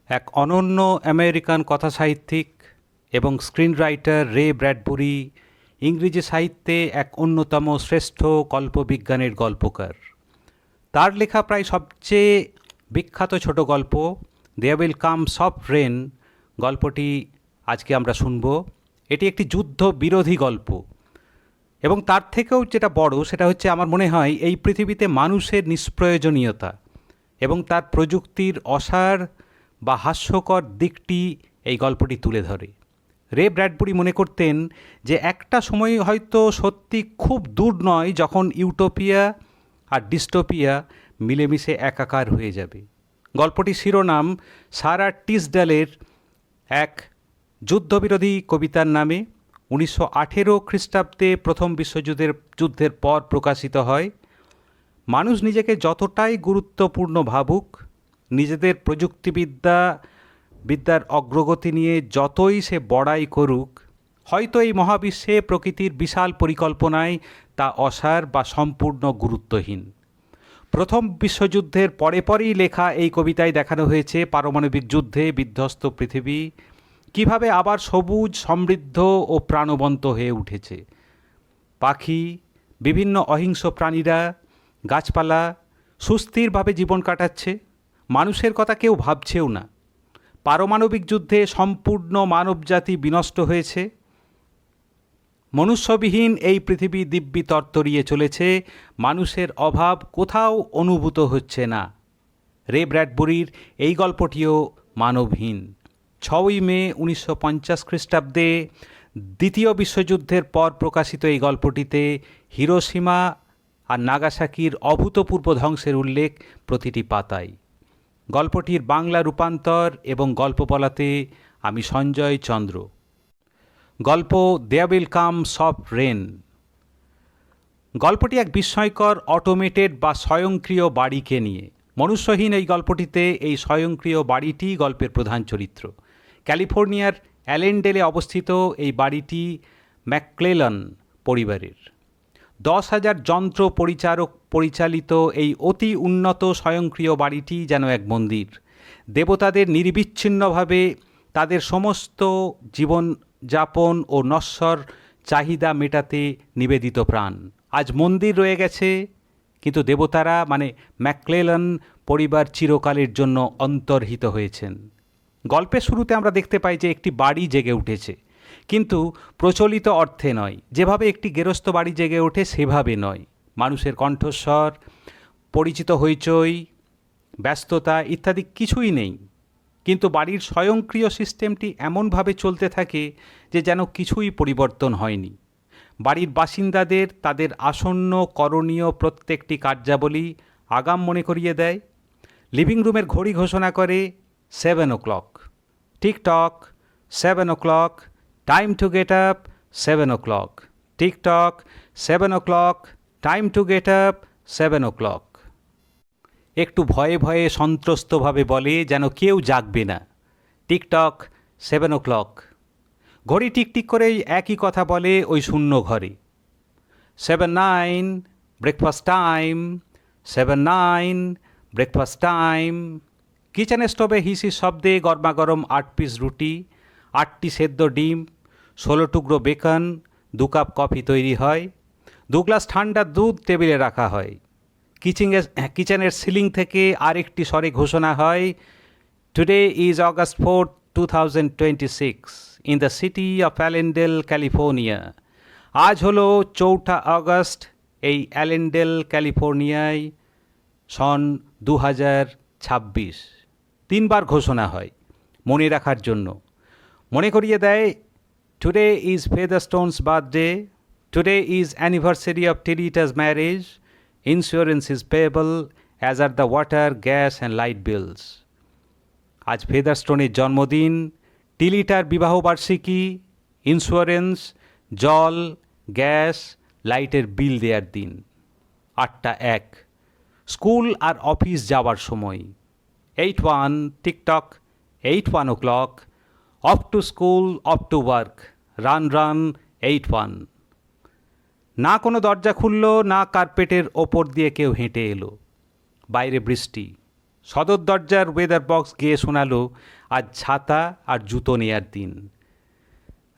এক অনন্য আমেরিকান কথাসাহিত্যিক এবং স্ক্রিনরাইটার রে ব্র্যাডবুরি ইংরেজি সাহিত্যে এক অন্যতম শ্রেষ্ঠ কল্পবিজ্ঞানের গল্পকার। তার লেখা প্রায় সবচেয়ে বিখ্যাত ছোট গল্প there will come soft rain গল্পটি আজকে আমরা শুনব। এটি একটি যুদ্ধ বিরোধী গল্প এবং তার থেকেও যেটা বড় সেটা হচ্ছে আমার মনে হয় এই পৃথিবীতে মানুষের নিষ্প্রয়োজনীয়তা এবং তার প্রযুক্তির অসার বা হাস্যকর দিকটি এই গল্পটি তুলে ধরে। রে ব্র্যাডবুরি মনে করতেন যে একটা সময় হয়তো সত্যি খুব দূর নয় যখন ইউটোপিয়া আর ডিস্টোপিয়া মিলেমিশে একাকার হয়ে যাবে। গল্পটির শিরোনাম সারা টিসডালের এক যুদ্ধবিরোধী কবিতার নামে। 1918 খ্রিস্টাব্দে প্রথম যুদ্ধের পর প্রকাশিত হয়। মানুষ নিজেকে যতটাই গুরুত্বপূর্ণ ভাবুক, নিজেদের বিদ্যার অগ্রগতি নিয়ে যতই সে বড়াই করুক, হয়তো এই মহাবিশ্বে প্রকৃতির বিশাল পরিকল্পনায় তা অসার বা সম্পূর্ণ গুরুত্বহীন। প্রথম বিশ্বযুদ্ধের পরেই লেখা এই কবিতায় দেখানো হয়েছে পারমাণবিক যুদ্ধে বিধ্বস্ত পৃথিবী কিভাবে আবার সবুজ, সমৃদ্ধ ও প্রাণবন্ত হয়ে উঠেছে। পাখি, বিভিন্ন অহিংস প্রাণীরা, গাছপালা সুস্থিরভাবে জীবন কাটাচ্ছে। মানুষের কথা কেউ ভাবছেও না। পারমাণবিক যুদ্ধে সম্পূর্ণ মানবজাতি বিনষ্ট হয়েছে। মনুষ্যবিহীন এই পৃথিবী দিব্যি তরতরিয়ে চলেছে। মানুষের অভাব কোথাও অনুভূত হচ্ছে না। রে ব্র্যাডবুরির এই গল্পটিও মানবহীন। 6ই মে 1950 খ্রিস্টাব্দে দ্বিতীয় বিশ্বযুদ্ধের পর প্রকাশিত এই গল্পটিতে হিরোশিমা আর নাগাসাকির অভূতপূর্ব ধ্বংসের উল্লেখ প্রতিটি পাতায়। গল্পটির বাংলা রূপান্তর এবং গল্প বলাতে আমি সঞ্জয় চন্দ্র। গল্প there will come soft rain. গল্পটি এক বিস্ময়কর অটোমেটেড বা স্বয়ংক্রিয় বাড়িকে নিয়ে। মনুষ্যহীন এই গল্পটিতে এই স্বয়ংক্রিয় বাড়িটি গল্পের প্রধান চরিত্র। ক্যালিফোর্নিয়ার অ্যালেন্ডেলে অবস্থিত এই বাড়িটি ম্যাকক্লেলন পরিবারের। 10,000 যন্ত্র পরিচালিত এই অতি উন্নত স্বয়ংক্রিয় বাড়িটি যেন এক মন্দির। দেবতাদের নিরবিচ্ছিন্নভাবে তাদের সমস্ত জীবনযাপন ও নশ্বর চাহিদা মেটাতে নিবেদিত প্রাণ। আজ মন্দির রয়ে গেছে, কিন্তু দেবতারা মানে ম্যাকক্লেলন পরিবার চিরকালের জন্য অন্তর্হিত হয়েছেন। গল্পের শুরুতে আমরা দেখতে পাই যে একটি বাড়ি জেগে উঠেছে, কিন্তু প্রচলিত অর্থে নয়। যেভাবে একটি গেরস্থ বাড়ি জেগে ওঠে সেভাবে নয়। মানুষের কণ্ঠস্বর, পরিচিত হইচই, ব্যস্ততা ইত্যাদি কিছুই নেই, কিন্তু বাড়ির স্বয়ংক্রিয় সিস্টেমটি এমনভাবে চলতে থাকে যে যেন কিছুই পরিবর্তন হয়নি। বাড়ির বাসিন্দাদের তাদের আসন্ন করণীয় প্রত্যেকটি কার্যাবলী আগাম মনে করিয়ে দেয়। লিভিং রুমের ঘড়ি ঘোষণা করে 7 o'clock। TikTok 7 o'clock, time to get up 7 o'clock। TikTok 7 o'clock, time to get up 7 o'clock। একটু ভয়ে ভয়ে সন্ত্রস্তভাবে বলে যেন কেউ জাগবে না। TikTok 7 o'clock। ঘড়ি টিকটিক করেই একই কথা বলে ওই শূন্য ঘরে। 7-9 ব্রেকফাস্ট টাইম, 7-9 ব্রেকফাস্ট টাইম। কিচেনের স্টোভে হিসির শব্দে গরমাগরম 8 পিস রুটি, 8টি সেদ্ধ ডিম, 16 টুকরো বেকন, 2 কাপ কফি তৈরি হয়। 2 গ্লাস ঠান্ডা দুধ টেবিলে রাখা হয়। কিচেনের সিলিং থেকে আরেকটি স্বরে ঘোষণা হয়, today is August 4, 2026 in the city of Allendale, California. আজ হলো 4 আগস্ট এই অ্যালেন্ডেল, ক্যালিফোর্নিয়ায়, সন 2026। 3 বার ঘোষণা হয় মনে রাখার জন্য। মনে করিয়ে দেয়, today is Featherstone's birthday, today is anniversary of Teritas marriage, insurance is payable as are the water, gas and light bills. আজ ফেদারস্টোনের জন্মদিন, টিলিটার বিবাহবার্ষিকী, ইন্স্যুরেন্স, জল, গ্যাস, লাইটের বিল দেওয়ার দিন। 8:01 স্কুল আর অফিস যাওয়ার সময়। 8-1 TikTok, 8-1 o'clock, of to school, of to work, run 8-1। না কোনো দরজা খুলল, না কার্পেটের ওপর দিয়ে কেউ হেঁটে এলো। বাইরে বৃষ্টি। সদর দরজার ওয়েদার বক্স গিয়ে শোনালো আজ ছাতা আর জুতো নেয়ার দিন।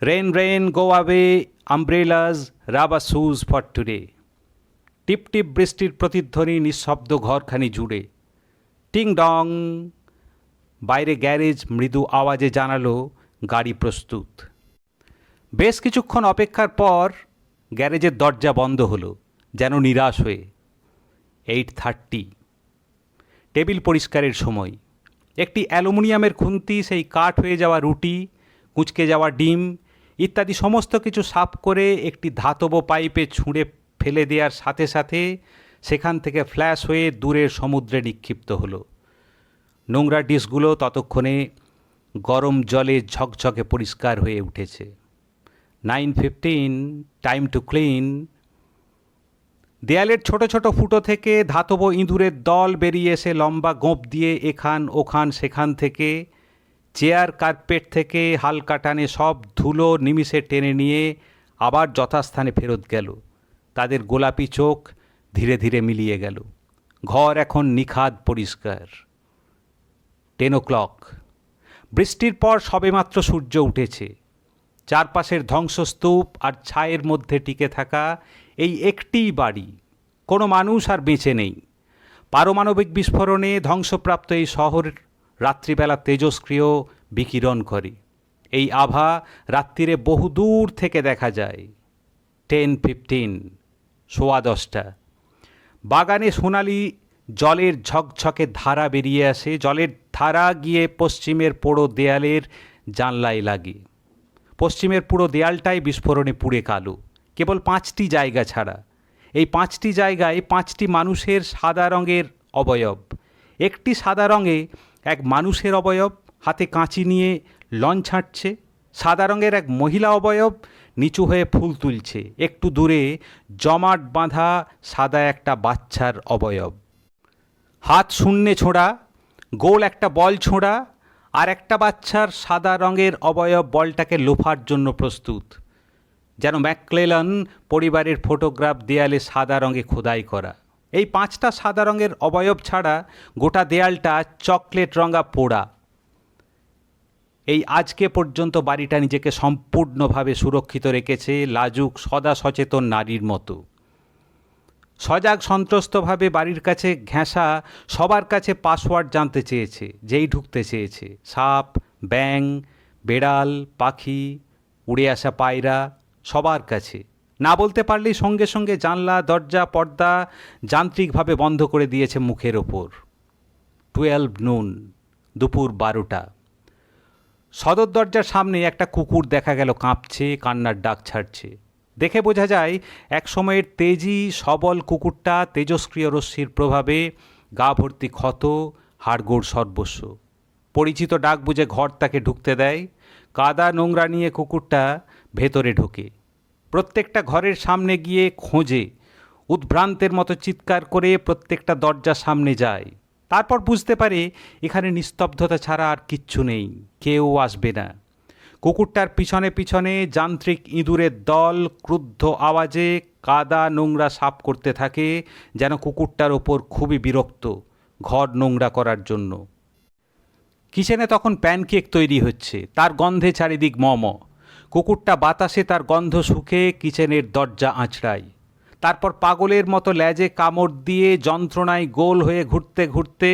Rain rain go away, umbrellas, rubber shoes for today. টিপ টিপ বৃষ্টির প্রতিধ্বনি নিঃশব্দ ঘরখানি জুড়ে। টিং ডং, বাইরে গ্যারেজ মৃদু আওয়াজে জানালো গাড়ি প্রস্তুত। বেশ কিছুক্ষণ অপেক্ষার পর গ্যারেজের দরজা বন্ধ হলো, যেন নিরাশ হয়ে। 8:30, টেবিল পরিষ্কারের সময়। একটি অ্যালুমিনিয়ামের খুন্তি, সেই কাঠ হয়ে যাওয়া রুটি, কুঁচকে যাওয়া ডিম ইত্যাদি সমস্ত কিছু সাফ করে একটি ধাতব পাইপে ছুঁড়ে ফেলে দেওয়ার সাথে সাথে সেখান থেকে ফ্ল্যাশ হয়ে দূরের সমুদ্রে নিক্ষিপ্ত হলো। নোংরা ডিশগুলো ততক্ষণে গরম জলে ঝকঝকে পরিষ্কার হয়ে উঠেছে। 9:15, টাইম টু ক্লিন। দেয়ালের ছোট ছোট ফুটো থেকে ধাতব ইঁদুরের দল বেরিয়ে এসে লম্বা গোঁপ দিয়ে এখান ওখান সেখান থেকে, চেয়ার কার্পেট থেকে হালকা টানে সব ধুলো নিমিষে টেনে নিয়ে আবার যথাস্থানে ফেরত গেল। তাদের গোলাপি চোখ ধীরে ধীরে মিলিয়ে গেল। ঘর এখন নিখাদ পরিষ্কার। 10 o'clock, বৃষ্টির পর সবেমাত্র সূর্য উঠেছে। চারপাশের ধ্বংসস্তূপ আর ছায়ের মধ্যে টিকে থাকা এই একটিই বাড়ি। কোনো মানুষ আর বেঁচে নেই। পারমাণবিক বিস্ফোরণে ধ্বংসপ্রাপ্ত এই শহর রাত্রিবেলা তেজস্ক্রিয় বিকিরণ করে। এই আভা রাত্রিরে বহু দূর থেকে দেখা যায়। 10:15, 10:15। বাগানে সোনালি জলের ঝকঝকে ধারা বেরিয়ে আসে। জলের ধারা গিয়ে পশ্চিমের পোড়ো দেয়ালের জানলায় লাগে। পশ্চিমের পুরো দেয়ালটাই বিস্ফোরণে পুড়ে কালো, কেবল 5টি জায়গা ছাড়া। এই 5টি জায়গায় 5টি মানুষের সাদা রঙের অবয়ব। একটি সাদা রঙে এক মানুষের অবয়ব হাতে কাঁচি নিয়ে লন ছাঁটছে। সাদা রঙের এক মহিলা অবয়ব নিচু হয়ে ফুল তুলছে। একটু দূরে জমাট বাঁধা সাদা একটা বাচ্চার অবয়ব। হাত শূন্যে ছোঁড়া, গোল একটা বল ছোঁড়া, আর একটা বাচ্চার সাদা রঙের অবয়ব বলটাকে লোফার জন্য প্রস্তুত। যেন ম্যাকক্লেলন পরিবারের ফটোগ্রাফ দেয়ালে সাদা রঙে খোদাই করা। এই 5টা সাদা রঙের অবয়ব ছাড়া গোটা দেয়ালটা চকলেট রঙা পোড়া। এই আজকে পর্যন্ত বাড়িটা নিজেকে সম্পূর্ণভাবে সুরক্ষিত রেখেছে লাজুক সদা সচেতন নারীর মতো। সজাগ সন্ত্রস্তভাবে বাড়ির কাছে ঘেঁষা সবার কাছে পাসওয়ার্ড জানতে চেয়েছে, যেই ঢুকতে চেয়েছে। সাপ, ব্যাঙ, বেড়াল, পাখি, উড়ে আসা পায়রা, সবার কাছে। না বলতে পারলেই সঙ্গে সঙ্গে জানলা, দরজা, পর্দা যান্ত্রিকভাবে বন্ধ করে দিয়েছে মুখের ওপর। 12 noon, দুপুর 12টা। সদর দরজার সামনে একটা কুকুর দেখা গেল কাঁপছে, কান্নার ডাক ছাড়ছে। দেখে বোঝা যায় এক সময়ের তেজি সবল কুকুরটা তেজস্ক্রিয় রশ্মির প্রভাবে গা ভর্তি ক্ষত, হাড়গোড় সর্বস্ব। পরিচিত ডাক বুঝে ঘর তাকে ঢুকতে দেয়। কাদা নোংরা নিয়ে কুকুরটা ভেতরে ঢোকে। প্রত্যেকটা ঘরের সামনে গিয়ে খোঁজে, উদ্ভ্রান্তের মতো চিৎকার করে প্রত্যেকটা দরজার সামনে যায়। তারপর বুঝতে পারে এখানে নিস্তব্ধতা ছাড়া আর কিচ্ছু নেই, কেউ আসবে না। কুকুরটার পিছনে পিছনে যান্ত্রিক ইঁদুরের দল ক্রুদ্ধ আওয়াজে কাদা নোংরা সাফ করতে থাকে, যেন কুকুরটার ওপর খুবই বিরক্ত, ঘর নোংরা করার জন্য। কিচেনে তখন প্যানকেক তৈরি হচ্ছে, তার গন্ধে চারিদিক মম। কুকুরটা বাতাসে তার গন্ধ শুকে কিচেনের দরজা আঁচড়ায়। তারপর পাগলের মতো লেজে কামড় দিয়ে যন্ত্রণায় গোল হয়ে ঘুরতে ঘুরতে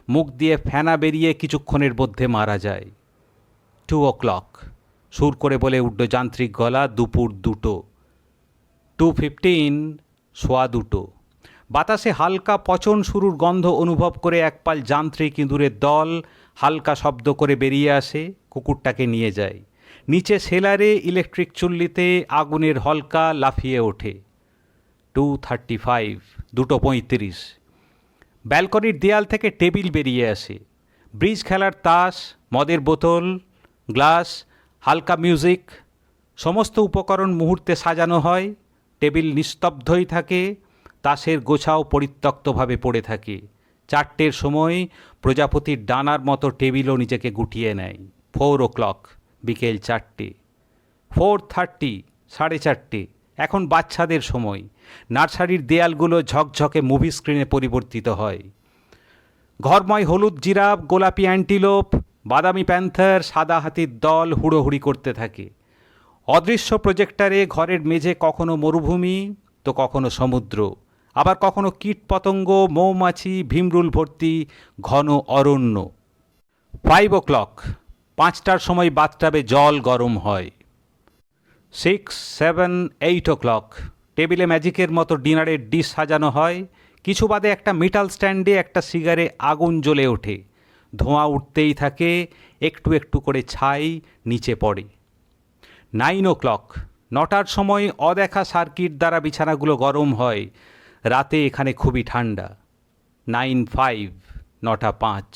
মুখ দিয়ে ফেনা বেরিয়ে কিছুক্ষণের মধ্যে মারা যায়। 2 o'clock, সুর করে বলে উঠল যান্ত্রিক গলা, দুপুর 2টো। 2:15, 2:15। বাতাসে হালকা পচন শুরুর গন্ধ অনুভব করে একপাল যান্ত্রিক ইঁদুরের দল হালকা শব্দ করে বেরিয়ে আসে, কুকুরটাকে নিয়ে যায়। নিচে সেলারে ইলেকট্রিক চুল্লিতে আগুনের হলকা লাফিয়ে ওঠে। 2:35, 2:35। ব্যালকনির দেয়াল থেকে টেবিল বেরিয়ে আসে। ব্রিজ খেলার তাস, মদের বোতল, গ্লাস, হালকা মিউজিক, সমস্ত উপকরণ মুহূর্তে সাজানো হয়। টেবিল নিস্তব্ধই থাকে, তাসের গোছাও পরিত্যক্তভাবে পড়ে থাকে। 4টের সময় প্রজাপতির ডানার মতো টেবিলও নিজেকে গুটিয়ে নেয়। 4 o'clock, বিকেল 4টে। 4:30, 4:30। এখন বাচ্চাদের সময়। নার্সারির দেয়ালগুলো ঝকঝকে মুভি স্ক্রিনে পরিবর্তিত হয়। ঘরময় হলুদ জিরাফ, গোলাপি অ্যান্টিলোপ, বাদামি প্যান্থার, সাদা হাতির দল হুড়োহুড়ি করতে থাকে। অদৃশ্য প্রজেক্টারে ঘরের মেঝে কখনো মরুভূমি তো কখনো সমুদ্র, আবার কখনো কীটপতঙ্গ, মৌমাছি, ভীমরুল ভর্তি ঘন অরণ্য। 5 o'clock, 5টার সময় বাথটাবে জল গরম হয়। 6, 7, 8 o'clock, টেবিলে ম্যাজিকের মতো ডিনারের ডিশ সাজানো হয়। কিছু বাদে একটা মেটাল স্ট্যান্ডে একটা সিগারে আগুন জ্বলে ওঠে। ধোঁয়া উঠতেই থাকে, একটু একটু করে ছাই নিচে পড়ে। 9 o'clock, 9টার সময় অদেখা সার্কিট দ্বারা বিছানাগুলো গরম হয়। রাতে এখানে খুবই ঠান্ডা। 9:05, 9:05,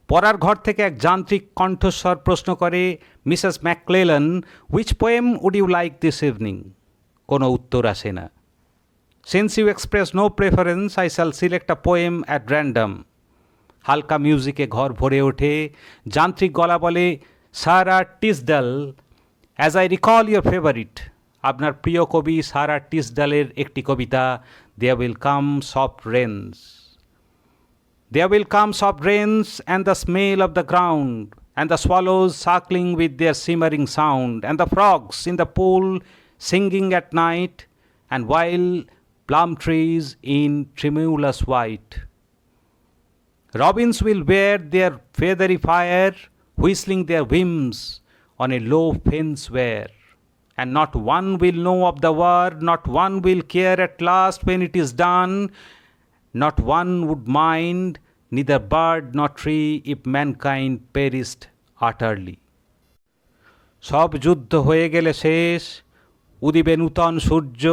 পড়ার ঘর থেকে এক যান্ত্রিক কণ্ঠস্বর প্রশ্ন করে, Mrs McClellan, which poem would you like this evening? কোনো উত্তর আসে না। Since you express no preference, I shall select a poem at random. হালকা মিউজিকে ঘর ভরে ওঠে। যান্ত্রিক গলা বলে, Sara Teasdale, as I recall your favourite. আপনার প্রিয় কবি সারা টিসডালের একটি কবিতা, there will come soft rains. There will come soft rains and the smell of the ground, and the swallows circling with their simmering sound, and the frogs in the pool singing at night, and wild plum trees in tremulous white. Robins will wear their feathery fire, whistling their whims on a low fence where, and not one will know of the war, not one will care at last when it is done, not one would mind, neither bird nor tree, if mankind perished utterly. সব যুদ্ধ হয়ে গেলে শেষ, উদিবে নূতন সূর্য,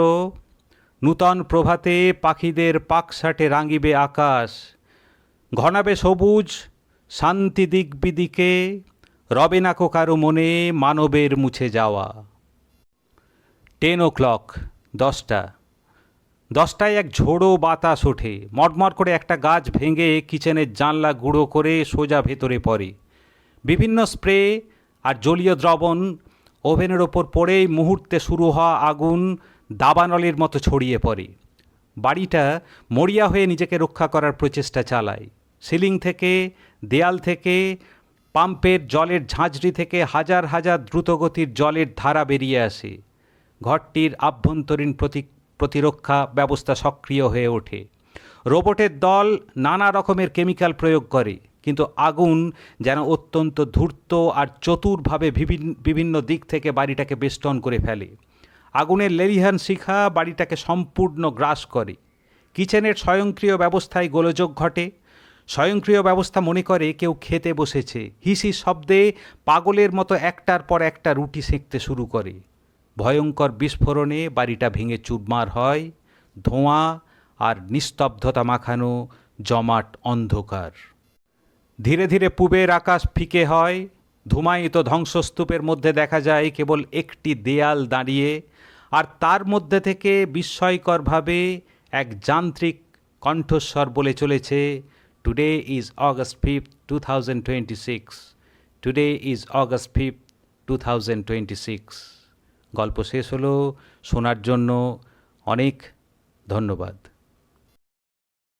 নূতন প্রভাতে পাখিদের পাকসাটে রাঙিবে আকাশ, ঘনাবে সবুজ শান্তি দিক বিদিকে, রবে না কো কারো মনে মানবের মুছে যাওয়া। 10 o'clock, 10টা, 10টায় এক ঝোড়ো বাতাস ওঠে। মটমট করে একটা গাছ ভেঙে কিচেনের জানলা গুঁড়ো করে সোজা ভেতরে পড়ে। বিভিন্ন স্প্রে আর জলীয় দ্রবণ ওভেনের ওপর পড়েই মুহূর্তে শুরু হওয়া আগুন দাবানলের মতো ছড়িয়ে পড়ে। বাড়িটা মরিয়া হয়ে নিজেকে রক্ষা করার প্রচেষ্টা চালায়। সিলিং থেকে, দেয়াল থেকে, পাম্পের জলের ঝাঁঝরি থেকে হাজার হাজার দ্রুতগতির জলের ধারা বেরিয়ে আসে। ঘরটির আভ্যন্তরীণ প্রতিরক্ষা ব্যবস্থা সক্রিয় হয়ে ওঠে। রোবটের দল নানা রকমের কেমিক্যাল প্রয়োগ করে, কিন্তু আগুন যেন অত্যন্ত ধূর্ত আর চতুরভাবে বিভিন্ন দিক থেকে বাড়িটাকে বেষ্টন করে ফেলে। আগুনের লেলিহান শিখা বাড়িটাকে সম্পূর্ণ গ্রাস করে। কিচেনের স্বয়ংক্রিয় ব্যবস্থায় গোলযোগ ঘটে। স্বয়ংক্রিয় ব্যবস্থা মনে করে কেউ খেতে বসেছে। হিসি শব্দে পাগলের মতো একটার পর একটা রুটি সেঁকতে শুরু করে। ভয়ঙ্কর বিস্ফোরণে বাড়িটা ভেঙে চুরমার হয়। ধোঁয়া আর নিস্তব্ধতা মাখানো জমাট অন্ধকার। ধীরে ধীরে পূবের আকাশ ফিকে হয়। ধূমায়িত ধ্বংসস্তূপের মধ্যে দেখা যায় কেবল একটি দেয়াল দাঁড়িয়ে, আর তার মধ্যে থেকে বিস্ময়করভাবে এক যান্ত্রিক কণ্ঠস্বর বলে চলেছে, today is August 5, 2026, today is August 5, 2026। গল্প শেষ হলো। শোনার জন্য অনেক ধন্যবাদ।